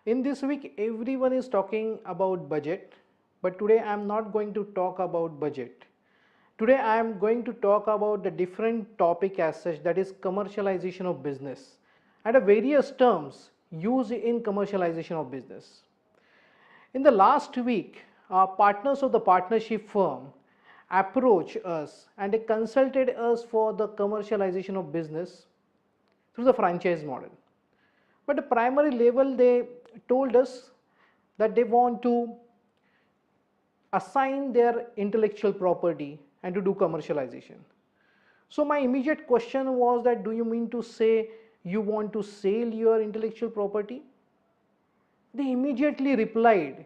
In this week, everyone is talking about budget, but today I am not going to talk about budget. Today I am going to talk about the different topic as such, that is commercialization of business and the various terms used in commercialization of business. In the last week, our partners of the partnership firm approached us and they consulted us for the commercialization of business through the franchise model. But the primary level, they told us that they want to assign their intellectual property and to do commercialization. So my immediate question was that, do you mean to say you want to sell your intellectual property? They immediately replied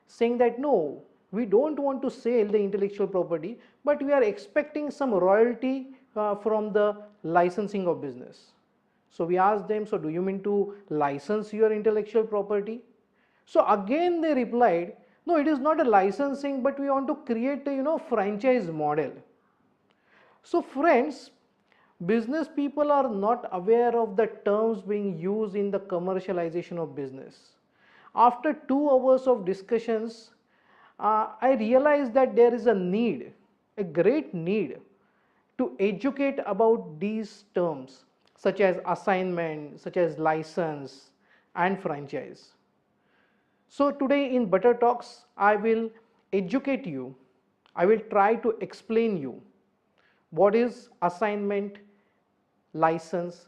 saying that no, we don't want to sell the intellectual property, but we are expecting some royalty from the licensing of business. So we asked them, so do you mean to license your intellectual property? So again they replied, no, it is not a licensing, but we want to create a franchise model. So friends, business people are not aware of the terms being used in the commercialization of business. After 2 hours of discussions, I realized that there is a need, a great need to educate about these terms such as assignment, such as license and franchise. So today in Butter Talks, I will educate you, I will try to explain you what is assignment, license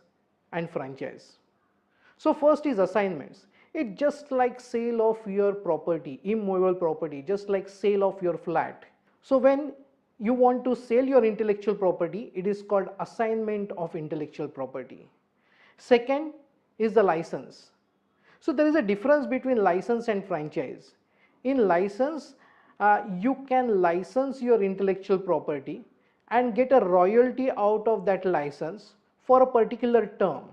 and franchise. So first is assignments. It's just like sale of your property, immovable property, just like sale of your flat. So when you want to sell your intellectual property, it is called assignment of intellectual property. Second is the license. So there is a difference between license and franchise. In license, you can license your intellectual property and get a royalty out of that license for a particular term.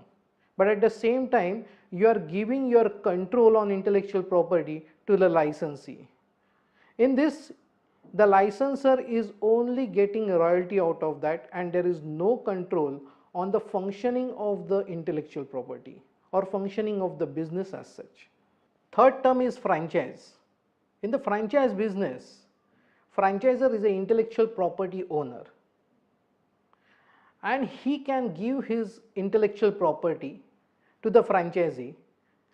But at the same time, you are giving your control on intellectual property to the licensee. In this, the licensor is only getting a royalty out of that, and there is no control on the functioning of the intellectual property or functioning of the business as such. Third term is franchise. In the franchise business, franchisor is an intellectual property owner, and he can give his intellectual property to the franchisee,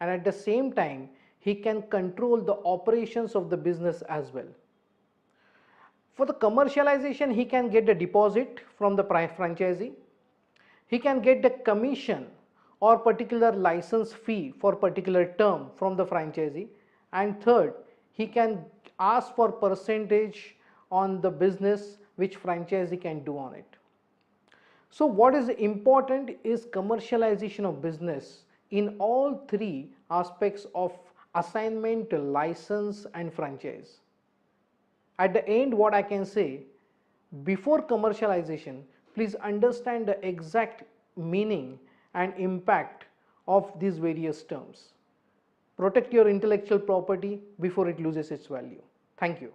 and at the same time he can control the operations of the business as well. For the commercialization, he can get the deposit from the franchisee, he can get the commission or particular license fee for particular term from the franchisee, and third, he can ask for percentage on the business which franchisee can do on it. So what is important is commercialization of business in all three aspects of assignment, license and franchise. At the end, what I can say, before commercialization, please understand the exact meaning and impact of these various terms. Protect your intellectual property before it loses its value. Thank you.